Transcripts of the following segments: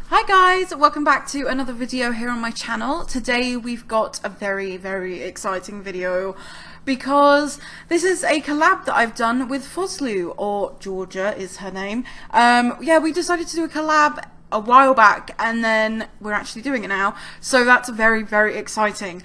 Hi guys, welcome back to another video here on my channel. Today we've got a very exciting video because this is a collab that I've done with Fozlou, or Georgia is her name. Yeah, we decided to do a collab a while back and then we're actually doing it now, so that's very exciting.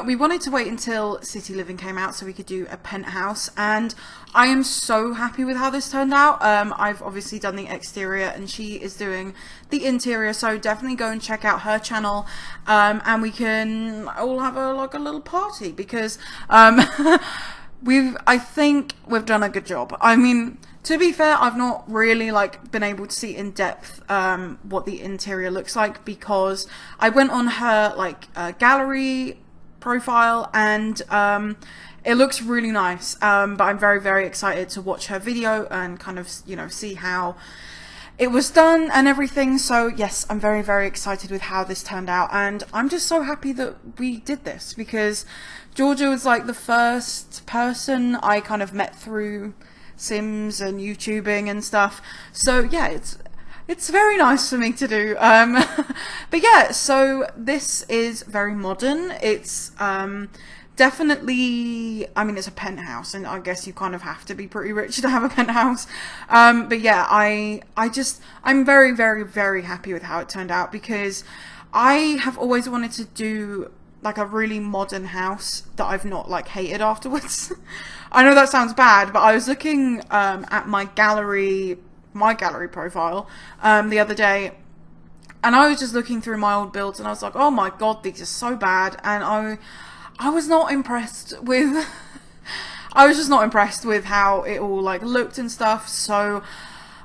We wanted to wait until City Living came out so we could do a penthouse, and I am so happy with how this turned out. I've obviously done the exterior and she is doing the interior, so definitely go and check out her channel, and we can all have a little party because I think we've done a good job. I mean, to be fair, I've not really been able to see in depth what the interior looks like because I went on her gallery profile and it looks really nice, but I'm very excited to watch her video and kind of, you know, see how it was done and everything. So yes, I'm very excited with how this turned out, and I'm just so happy that we did this because Georgia was like the first person I kind of met through Sims and YouTubing and stuff. So yeah, it's very nice for me to do. But yeah, so this is very modern. It's definitely, I mean, it's a penthouse, and I guess you kind of have to be pretty rich to have a penthouse. But yeah, I'm very happy with how it turned out because I have always wanted to do like a really modern house that I've not hated afterwards. I know that sounds bad, but I was looking at my gallery profile the other day, and I was just looking through my old builds and I was like, oh my god, these are so bad, and I was not impressed with I was just not impressed with how it all looked and stuff. So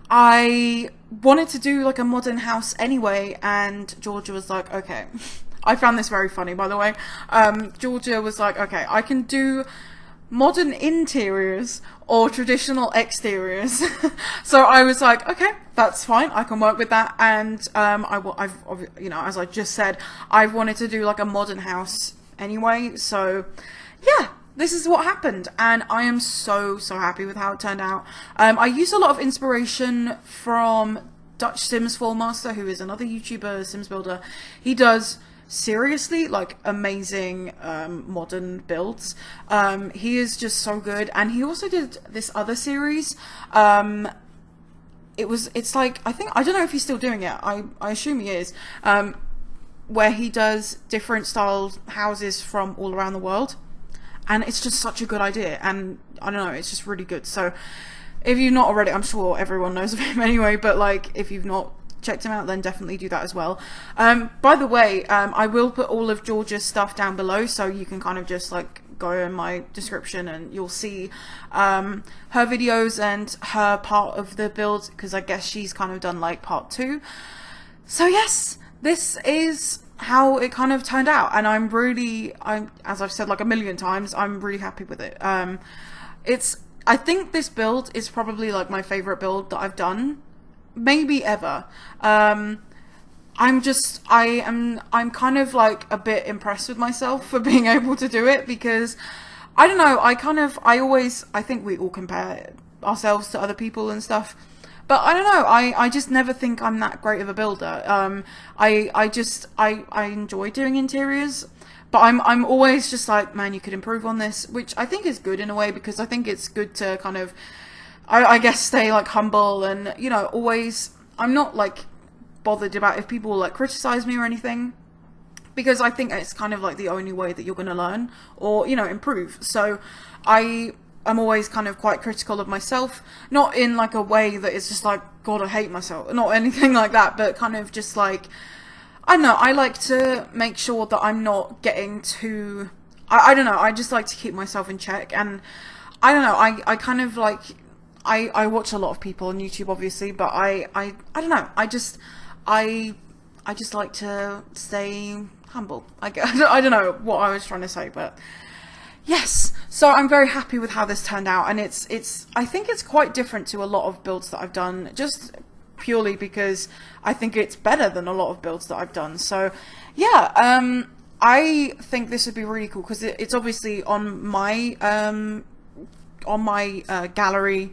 I wanted to do a modern house anyway, and Georgia was like, okay. I found this very funny, by the way. Georgia was like, okay, I can do modern interiors or traditional exteriors. So I was like, okay, that's fine, I can work with that. And I've you know, as I just said, I've wanted to do a modern house anyway. So yeah, this is what happened, and I am so happy with how it turned out. I used a lot of inspiration from Dutch Sims 4 Master, who is another YouTuber, Sims builder. He does seriously amazing modern builds. He is just so good, and he also did this other series. It's I don't know if he's still doing it. I assume he is, where he does different styled houses from all around the world, and it's just such a good idea, and I don't know, it's just really good. So if you've not already, I'm sure everyone knows of him anyway, but if you've not checked him out, then definitely do that as well. By the way, I will put all of Georgia's stuff down below, so you can kind of just go in my description and you'll see her videos and her part of the build, because I guess she's kind of done part 2. So yes, this is how it kind of turned out, and as I've said a million times, I'm really happy with it. I think this build is probably my favorite build that I've done, maybe ever. I'm kind of a bit impressed with myself for being able to do it, because I don't know, I think we all compare ourselves to other people and stuff, but I don't know, I just never think I'm that great of a builder. I enjoy doing interiors, but I'm always just man, you could improve on this, which I think is good in a way, because I think it's good to kind of, I guess, stay humble, and you know, always, I'm not bothered about if people criticize me or anything, because I think it's kind of the only way that you're going to learn or, you know, improve. So I'm always kind of quite critical of myself, not in a way that it's just god, I hate myself, not anything like that, but kind of just I don't know, I like to make sure that I'm not getting too, I don't know, I just like to keep myself in check. And I don't know, I kind of I watch a lot of people on YouTube, obviously, but I don't know, I just like to stay humble. I don't know what I was trying to say, but yes. So I'm very happy with how this turned out, and I think it's quite different to a lot of builds that I've done, just purely because I think it's better than a lot of builds that I've done. So yeah, I think this would be really cool because it's obviously on my gallery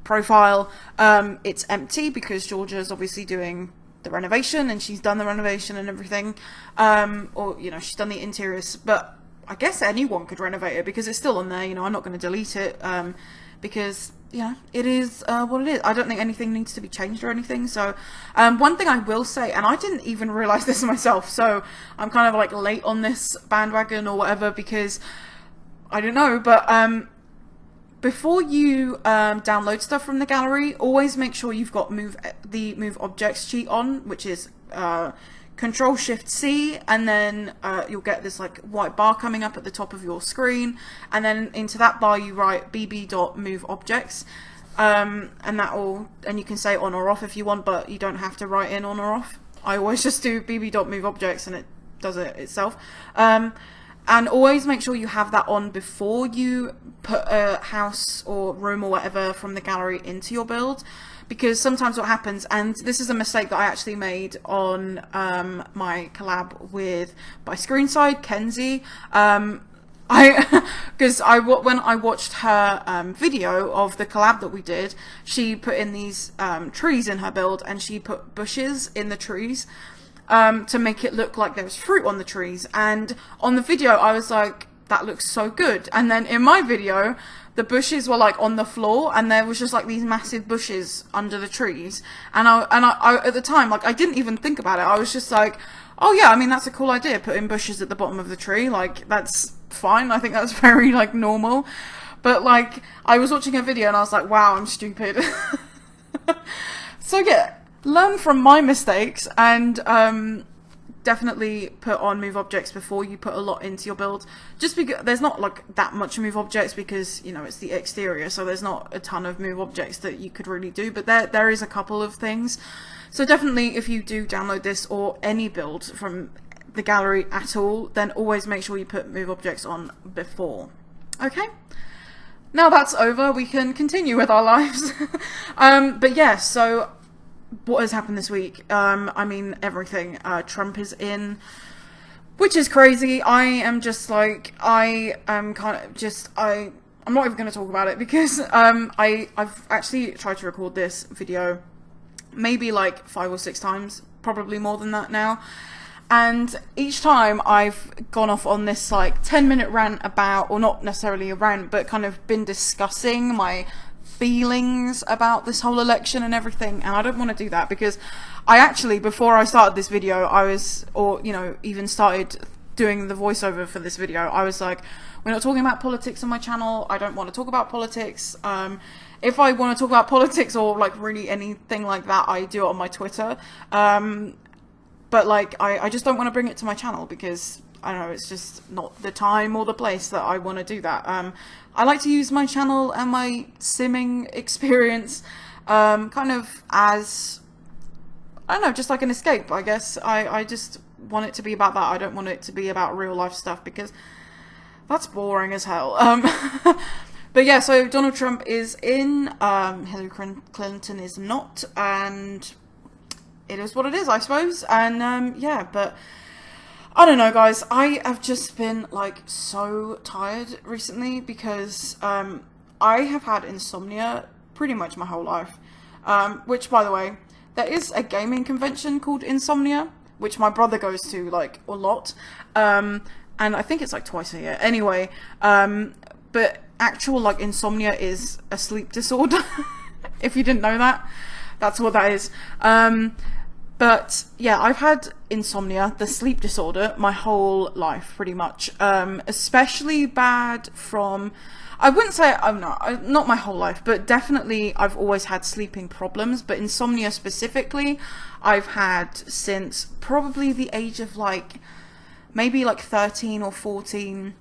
profile. It's empty because Georgia's obviously doing the renovation, and she's done the renovation and everything, or, you know, she's done the interiors, but I guess anyone could renovate it because it's still on there, you know. I'm not going to delete it, because, yeah, it is what it is. I don't think anything needs to be changed or anything. So one thing I will say, and I didn't even realize this myself, so I'm kind of like late on this bandwagon or whatever, because I don't know, but before you download stuff from the gallery, always make sure you've got the move objects cheat on, which is Control-Shift-C, and then you'll get this like white bar coming up at the top of your screen, and then into that bar you write bb.moveObjects, and you can say on or off if you want, but you don't have to write in on or off. I always just do bb.moveObjects and it does it itself. And always make sure you have that on before you put a house or room or whatever from the gallery into your build. Because sometimes what happens, and this is a mistake that I actually made on my collab by Screenside, Kenzie, when I watched her video of the collab that we did, she put in these trees in her build, and she put bushes in the trees to make it look like there was fruit on the trees. And on the video I was like, that looks so good. And then in my video, the bushes were like on the floor, and there was just like these massive bushes under the trees. And I at the time, like, I didn't even think about it. I was just like, oh yeah, I mean, that's a cool idea, putting bushes at the bottom of the tree. Like, that's fine. I think that's very like normal. But like, I was watching a video and I was like, wow, I'm stupid. So yeah, learn from my mistakes, and definitely put on move objects before you put a lot into your build, just because there's not like that much move objects, because, you know, it's the exterior, so there's not a ton of move objects that you could really do, but there is a couple of things. So definitely, if you do download this or any build from the gallery at all, then always make sure you put move objects on before. Okay, now that's over, we can continue with our lives. But yeah, so what has happened this week? I mean, everything. Trump is in, which is crazy. I'm not even going to talk about it, because I've actually tried to record this video maybe like 5 or 6 times, probably more than that now. And each time I've gone off on this like 10-minute rant about, or not necessarily a rant, but kind of been discussing my feelings about this whole election and everything, and I don't want to do that, because I actually, before I started this video, even started doing the voiceover for this video, I was like, we're not talking about politics on my channel, I don't want to talk about politics. If I want to talk about politics or like really anything like that, I do it on my Twitter, but like I just don't want to bring it to my channel, because I don't know, it's just not the time or the place that I want to do that. I like to use my channel and my simming experience kind of as, I don't know, just like an escape, I guess. I just want it to be about that. I don't want it to be about real life stuff, because that's boring as hell. But yeah, so Donald Trump is in, Hillary Clinton is not, and it is what it is, I suppose. And yeah, but I don't know, guys, I have just been like so tired recently, because I have had insomnia pretty much my whole life, which, by the way, there is a gaming convention called Insomnia, which my brother goes to like a lot, and I think it's like twice a year anyway, but actual like insomnia is a sleep disorder. If you didn't know that, that's what that is. But yeah, I've had insomnia, the sleep disorder, my whole life, pretty much. Especially bad from, I wouldn't say, not my whole life, but definitely I've always had sleeping problems. But insomnia specifically, I've had since probably the age of like, maybe like 13 or 14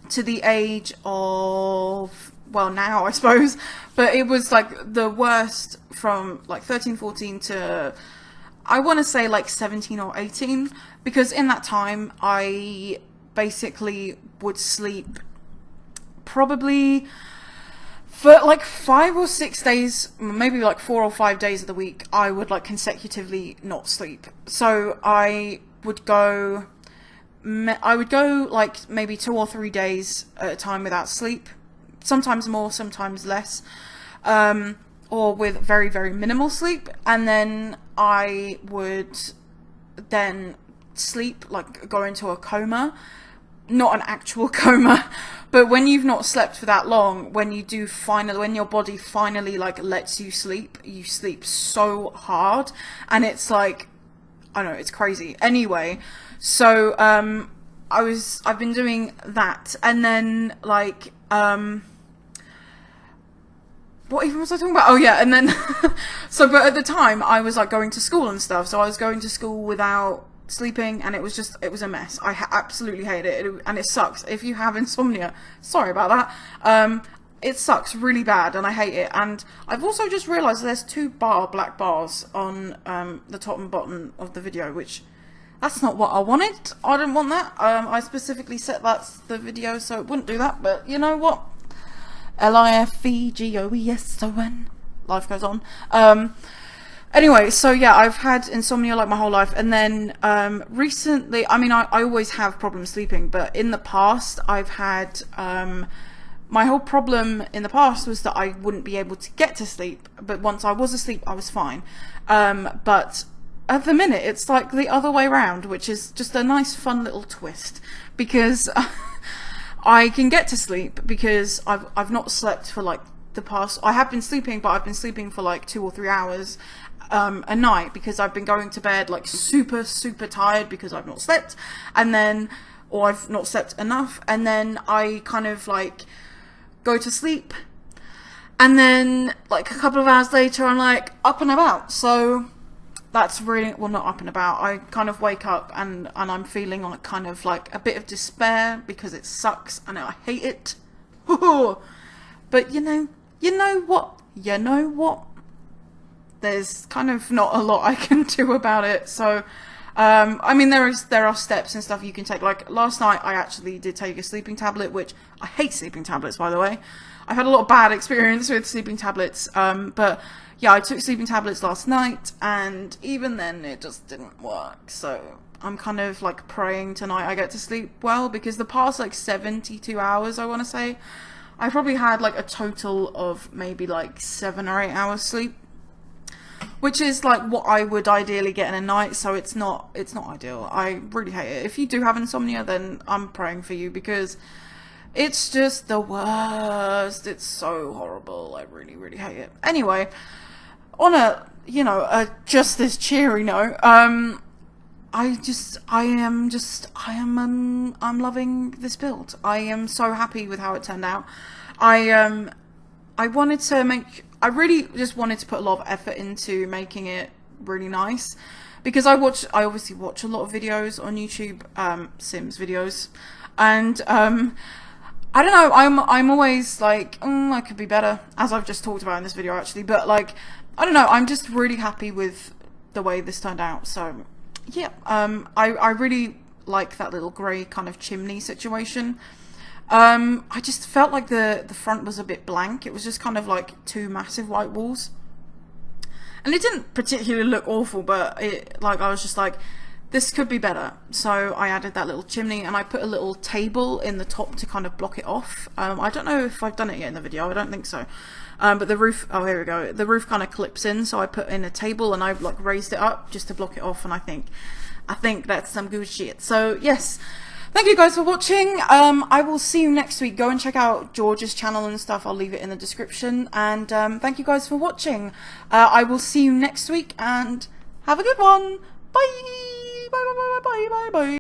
to the age of, well, now I suppose. But it was like the worst from like 13, 14 to, I want to say like 17 or 18, because in that time I basically would sleep probably for like 5 or 6 days, maybe like 4 or 5 days of the week, I would like consecutively not sleep. So I would go like maybe 2 or 3 days at a time without sleep, sometimes more, sometimes less, or with very, very minimal sleep. And then I would then sleep, like go into a coma. Not an actual coma, but when you've not slept for that long, when you do finally, when your body finally like lets you sleep so hard, and it's like, I don't know, it's crazy. Anyway, so I've been doing that, and then like what even was I talking about? Oh yeah, and then so but at the time I was like going to school and stuff, so I was going to school without sleeping, and it was a mess. I absolutely hate it, and it sucks. If you have insomnia, sorry about that. It sucks really bad, and I hate it. And I've also just realised there's 2 black bars on the top and bottom of the video, which that's not what I wanted. I didn't want that. I specifically set that's the video so it wouldn't do that, but you know what? LIFEGOESON. Life goes on. Anyway, so yeah, I've had insomnia like my whole life, and then recently, I mean, I always have problems sleeping, but in the past, I've had, my whole problem in the past was that I wouldn't be able to get to sleep, but once I was asleep, I was fine. But at the minute, it's like the other way around, which is just a nice, fun little twist, because I can get to sleep because I've not slept for like the past, I have been sleeping, but I've been sleeping for like 2 or 3 hours a night, because I've been going to bed like super tired because I've not slept, and then, or I've not slept enough, and then I kind of like go to sleep, and then like a couple of hours later I'm like up and about. So that's really, well, not up and about, I kind of wake up and I'm feeling like kind of like a bit of despair because it sucks and I hate it. But you know what? There's kind of not a lot I can do about it. So, I mean, there are steps and stuff you can take. Like last night, I actually did take a sleeping tablet, which I hate sleeping tablets, by the way. I've had a lot of bad experience with sleeping tablets. But yeah, I took sleeping tablets last night, and even then, it just didn't work. So I'm kind of like praying tonight I get to sleep well, because the past like 72 hours, I want to say, I probably had like a total of maybe like 7 or 8 hours sleep, which is like what I would ideally get in a night. So it's not ideal. I really hate it. If you do have insomnia, then I'm praying for you, because it's just the worst. It's so horrible. I really hate it. Anyway, on a, you know, just this cheery note, I'm loving this build. I am so happy with how it turned out. I really just wanted to put a lot of effort into making it really nice, because I obviously watch a lot of videos on YouTube, Sims videos, and I don't know, I'm always like, I could be better, as I've just talked about in this video actually, but like, I don't know, I'm just really happy with the way this turned out. So yeah, I really like that little grey kind of chimney situation. I just felt like the front was a bit blank. It was just kind of like 2 massive white walls, and it didn't particularly look awful, but it, like, I was just like, this could be better. So I added that little chimney, and I put a little table in the top to kind of block it off. I don't know if I've done it yet in the video, I don't think so. But the roof, oh, here we go, the roof kind of clips in, so I put in a table and I've like raised it up just to block it off, and I think that's some good shit. So yes, thank you guys for watching. I will see you next week. Go and check out George's channel and stuff, I'll leave it in the description, and thank you guys for watching. I will see you next week, and have a good one. Bye bye bye bye bye bye bye.